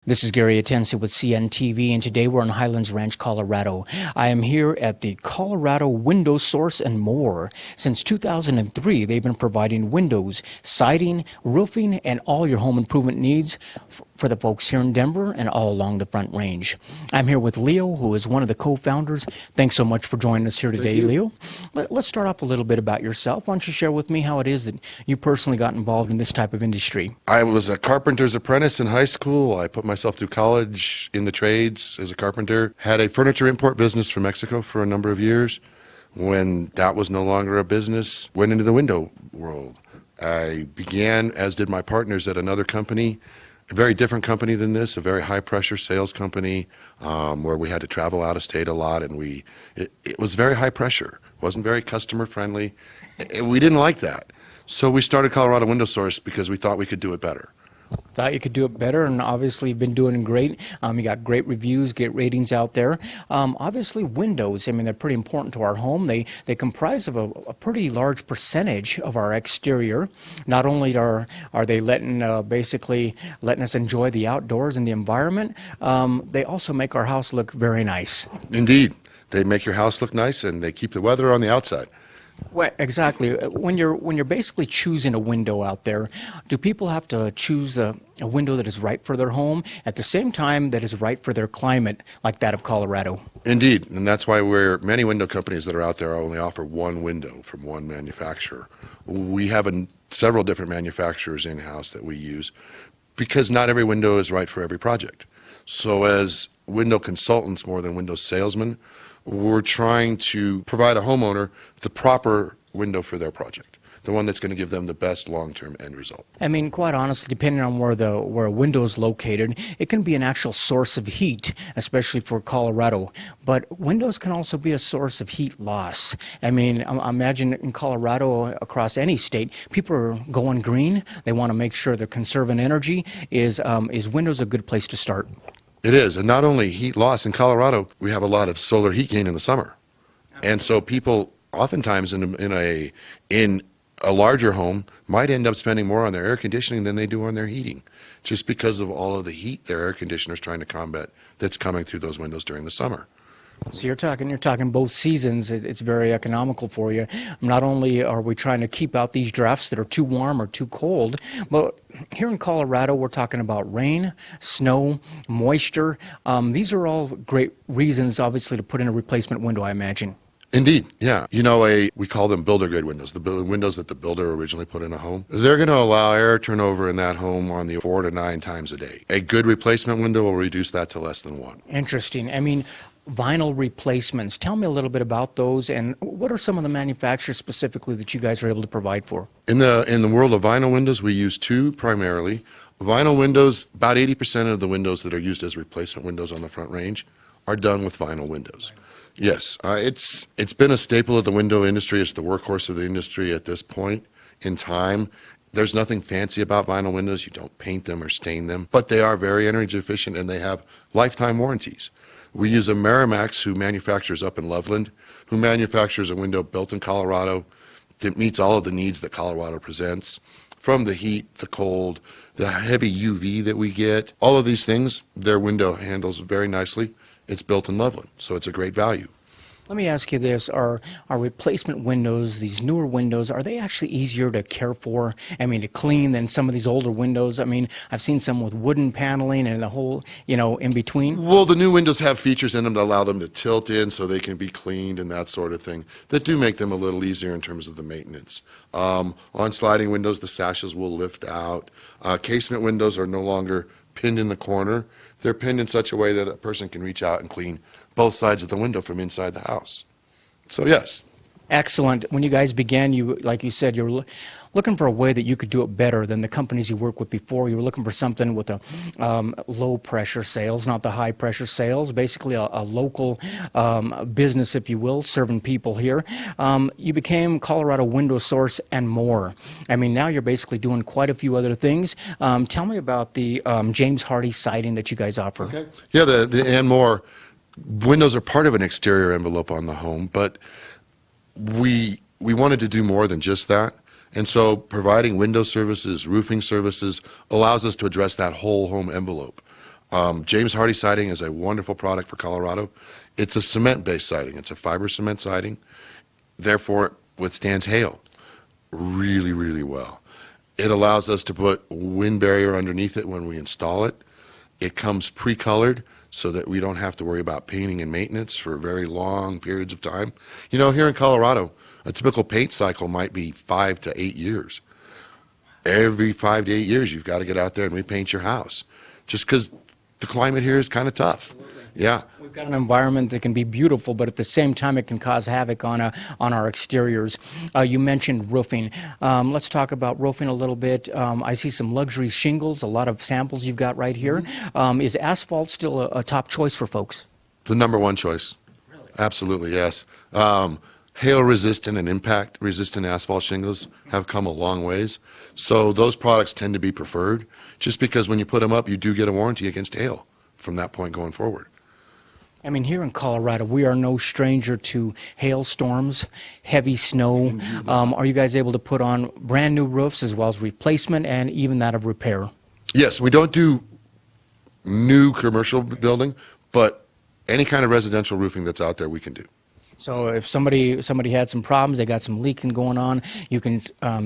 This is Gary Atensi with CNTV, and today we're in Highlands Ranch, Colorado. I am here at the Colorado Window Source and More. Since 2003, they've been providing windows, siding, roofing, and all your home improvement needs for the folks here in Denver and all along the Front Range. I'm here with Leo, who is one of the co-founders. Thanks so much for joining us here today, Leo. Let's start off a little bit about yourself. Why don't you share with me how it is that you personally got involved in this type of industry? I was a carpenter's apprentice in high school. I put myself through college in the trades as a carpenter. Had a furniture import business from Mexico for a number of years. When that was no longer a business, went into the window world. I began, as did my partners, at another company, a very different company than this, a very high-pressure sales company where we had to travel out of state a lot, and it was very high pressure. It wasn't very customer-friendly. We didn't like that. So we started Colorado Window Source because we thought we could do it better. Thought you could do it better, and obviously you've been doing great. You got great reviews, great ratings out there. Obviously windows, I mean, they're pretty important to our home. They comprise of a pretty large percentage of our exterior. Not only are they basically letting us enjoy the outdoors and the environment, they also make our house look very nice. Indeed. They make your house look nice, and they keep the weather on the outside. Well, exactly. When you're basically choosing a window out there, do people have to choose a window that is right for their home at the same time that is right for their climate, like that of Colorado? Indeed, and that's why many window companies that are out there only offer one window from one manufacturer. We have several different manufacturers in-house that we use because not every window is right for every project. So as window consultants more than window salesmen, we're trying to provide a homeowner the proper window for their project, the one that's going to give them the best long-term end result. I mean, quite honestly, depending on where a window is located, it can be an actual source of heat, especially for Colorado. But windows can also be a source of heat loss. I mean, imagine in Colorado, across any state, people are going green. They want to make sure they're conserving energy. Is windows a good place to start? It is, and not only heat loss. In Colorado, we have a lot of solar heat gain in the summer. And so people oftentimes in a larger home might end up spending more on their air conditioning than they do on their heating, just because of all of the heat their air conditioner is trying to combat that's coming through those windows during the summer. So you're talking both seasons. It's very economical for you. Not only are we trying to keep out these drafts that are too warm or too cold, but here in Colorado, we're talking about rain, snow, moisture. These are all great reasons, obviously, to put in a replacement window, I imagine. Indeed, yeah. You know, we call them builder-grade windows, the windows that the builder originally put in a home. They're going to allow air turnover in that home on the 4 to 9 times a day. A good replacement window will reduce that to less than 1. Interesting. I mean, vinyl replacements. Tell me a little bit about those, and what are some of the manufacturers specifically that you guys are able to provide for? In the world of vinyl windows, we use two primarily. Vinyl windows, about 80% of the windows that are used as replacement windows on the Front Range are done with vinyl windows. Yes, it's been a staple of the window industry. It's the workhorse of the industry at this point in time. There's nothing fancy about vinyl windows. You don't paint them or stain them, but they are very energy efficient and they have lifetime warranties. We use a Merrimax, who manufactures up in Loveland, who manufactures a window built in Colorado that meets all of the needs that Colorado presents, from the heat, the cold, the heavy UV that we get. All of these things, their window handles very nicely. It's built in Loveland, so it's a great value. Let me ask you this. Are replacement windows, these newer windows, are they actually easier to care for, to clean than some of these older windows? I mean, I've seen some with wooden paneling and the whole, in between. Well, the new windows have features in them that allow them to tilt in so they can be cleaned and that sort of thing that do make them a little easier in terms of the maintenance. On sliding windows, the sashes will lift out. Casement windows are no longer pinned in the corner. They're pinned in such a way that a person can reach out and clean both sides of the window from inside the house. So yes. Excellent. When you guys began, like you said, you were looking for a way that you could do it better than the companies you worked with before. You were looking for something with a low pressure sales, not the high pressure sales, basically a local business, if you will, serving people here. You became Colorado Window Source and More. I mean, now you're basically doing quite a few other things. Tell me about the James Hardie siding that you guys offer. Okay. Yeah, the and more. Windows are part of an exterior envelope on the home, but we wanted to do more than just that. And so providing window services, roofing services allows us to address that whole home envelope. James Hardie siding is a wonderful product for Colorado. It's a cement-based siding. It's a fiber cement siding. Therefore, it withstands hail really, really well. It allows us to put wind barrier underneath it when we install it. It comes pre-colored so that we don't have to worry about painting and maintenance for very long periods of time. You know, here in Colorado, a typical paint cycle might be 5 to 8 years. Every 5 to 8 years, you've got to get out there and repaint your house, just because the climate here is kind of tough. Yeah. We've got an environment that can be beautiful, but at the same time, it can cause havoc on our exteriors. You mentioned roofing. Let's talk about roofing a little bit. I see some luxury shingles, a lot of samples you've got right here. Is asphalt still a top choice for folks? The number one choice. Really? Absolutely, yes. Hail-resistant and impact-resistant asphalt shingles have come a long ways. So those products tend to be preferred, just because when you put them up, you do get a warranty against hail from that point going forward. I mean, here in Colorado, we are no stranger to hailstorms, heavy snow. Are you guys able to put on brand new roofs as well as replacement and even that of repair? Yes, we don't do new commercial building, but any kind of residential roofing that's out there, we can do. So if somebody had some problems, they got some leaking going on, you can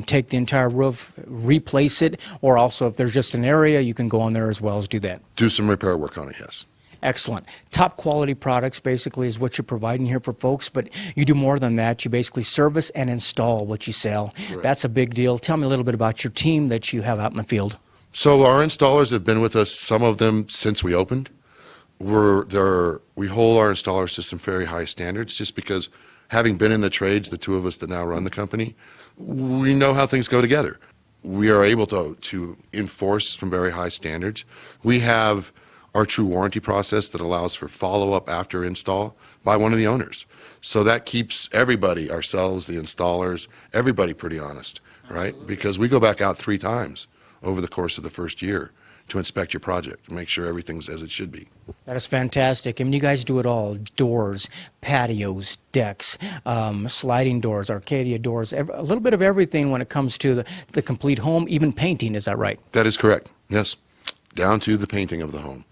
take the entire roof, replace it, or also if there's just an area, you can go on there as well as do that. Do some repair work on it, yes. Excellent. Top quality products basically is what you're providing here for folks, but you do more than that. You basically service and install what you sell. Correct. That's a big deal. Tell me a little bit about your team that you have out in the field. So our installers have been with us, some of them since we opened. We hold our installers to some very high standards, just because having been in the trades, the two of us that now run the company, we know how things go together. We are able to enforce some very high standards. We have our true warranty process that allows for follow-up after install by one of the owners. So that keeps everybody, ourselves, the installers, everybody pretty honest, right? Because we go back out 3 times over the course of the first year to inspect your project, to make sure everything's as it should be. That is fantastic. I mean, you guys do it all. Doors, patios, decks, sliding doors, Arcadia doors, a little bit of everything when it comes to the complete home, even painting, is that right? That is correct, yes. Down to the painting of the home.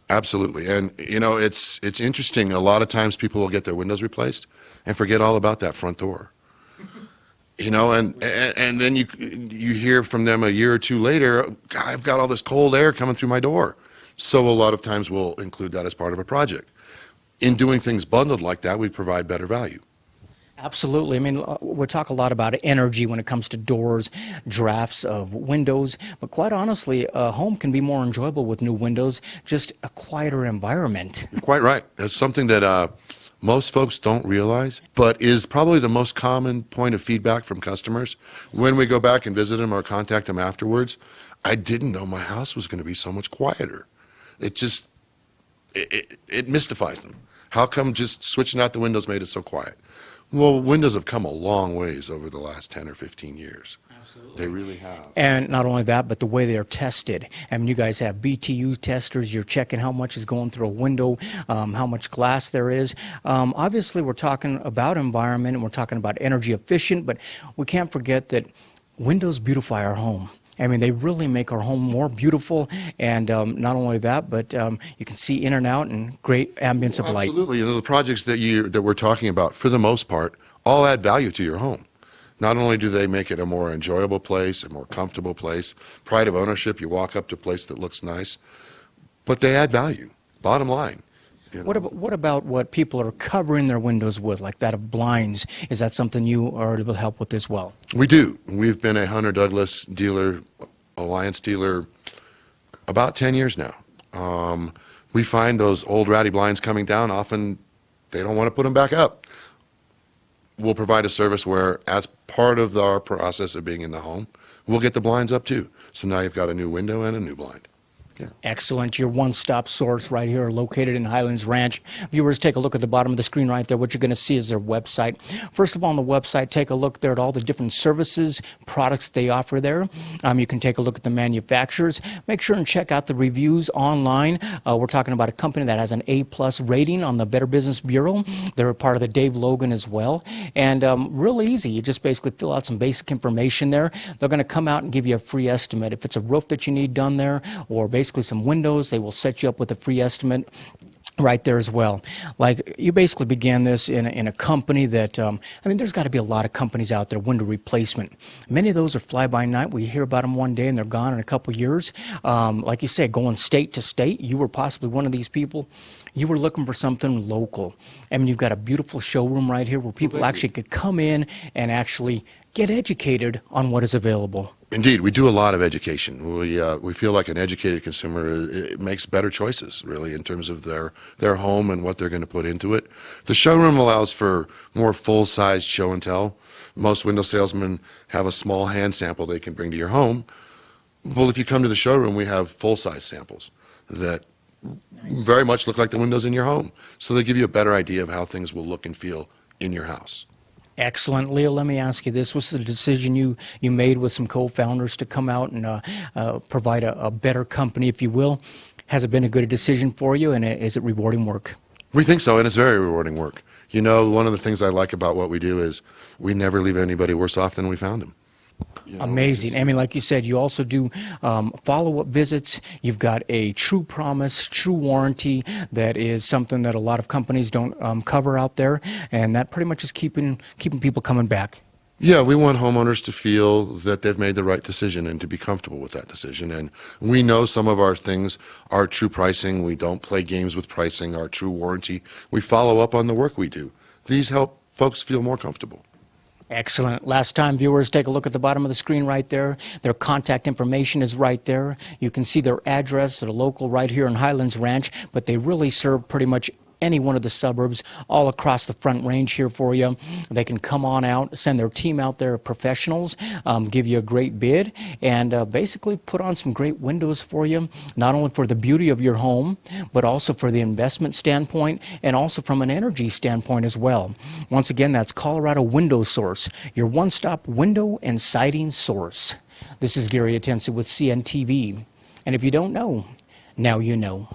Absolutely. And, you know, it's interesting. A lot of times people will get their windows replaced and forget all about that front door. You know, and then you hear from them a year or two later, God, I've got all this cold air coming through my door. So a lot of times we'll include that as part of a project. In doing things bundled like that, we provide better value. Absolutely. I mean, we talk a lot about energy when it comes to doors, drafts of windows, but quite honestly, a home can be more enjoyable with new windows, just a quieter environment. You're quite right. That's something that most folks don't realize, but is probably the most common point of feedback from customers. When we go back and visit them or contact them afterwards, I didn't know my house was going to be so much quieter. It mystifies them. How come just switching out the windows made it so quiet? Well, windows have come a long ways over the last 10 or 15 years. Absolutely. They really have. And not only that, but the way they are tested. I mean, you guys have BTU testers. You're checking how much is going through a window, how much glass there is. Obviously, we're talking about environment and we're talking about energy efficient, but we can't forget that windows beautify our home. I mean, they really make our home more beautiful, and not only that, but you can see in and out and great ambience of light. Absolutely. You know, the projects that we're talking about, for the most part, all add value to your home. Not only do they make it a more enjoyable place, a more comfortable place, pride of ownership, you walk up to a place that looks nice, but they add value, bottom line. You know. What about what people are covering their windows with, like that of blinds? Is that something you are able to help with as well? We do. We've been a Hunter Douglas dealer, Alliance dealer, about 10 years now. We find those old ratty blinds coming down, often they don't want to put them back up. We'll provide a service where, as part of our process of being in the home, we'll get the blinds up too. So now you've got a new window and a new blind. Yeah. Excellent. Your one-stop source right here, located in Highlands Ranch. Viewers, take a look at the bottom of the screen right there. What you're going to see is their website. First of all, on the website, take a look there at all the different services, products they offer there. You can take a look at the manufacturers. Make sure and check out the reviews online. We're talking about a company that has an A+ rating on the Better Business Bureau. They're a part of the Dave Logan as well. And real easy. You just basically fill out some basic information there. They're going to come out and give you a free estimate. If it's a roof that you need done there, or basically basically some windows. They will set you up with a free estimate right there as well. Like, you basically began this in a company that, I mean, there's got to be a lot of companies out there, window replacement. Many of those are fly-by-night. We hear about them one day and they're gone in a couple years. Like you said, going state to state, you were possibly one of these people. You were looking for something local. I mean, you've got a beautiful showroom right here where people actually could come in and actually get educated on what is available. Indeed, we do a lot of education. We feel like an educated consumer it makes better choices, really, in terms of their home and what they're going to put into it. The showroom allows for more full-size show and tell. Most window salesmen have a small hand sample they can bring to your home. Well, if you come to the showroom, we have full-size samples that very much look like the windows in your home. So they give you a better idea of how things will look and feel in your house. Excellent. Leo, let me ask you this. What's the decision you made with some co-founders to come out and provide a better company, if you will? Has it been a good decision for you, and is it rewarding work? We think so, and it's very rewarding work. You know, one of the things I like about what we do is we never leave anybody worse off than we found them. You know, Amazing. I mean, like you said, you also do follow-up visits. You've got a true promise, true warranty that is something that a lot of companies don't cover out there, and that pretty much is keeping people coming back. Yeah, we want homeowners to feel that they've made the right decision and to be comfortable with that decision. And we know some of our things are true pricing. We don't play games with pricing, our true warranty. We follow up on the work we do. These help folks feel more comfortable. Excellent. Last time, viewers, take a look at the bottom of the screen right there. Their contact information is right there. You can see their address. They're local right here in Highlands Ranch, but they really serve pretty much any one of the suburbs all across the Front Range here for you. They can come on out, send their team out there, professionals, give you a great bid, and basically put on some great windows for you, not only for the beauty of your home, but also for the investment standpoint and also from an energy standpoint as well. Once again, that's Colorado Window Source, your one-stop window and siding source. This is Gary Atensi with CNTV, and if you don't know, now you know.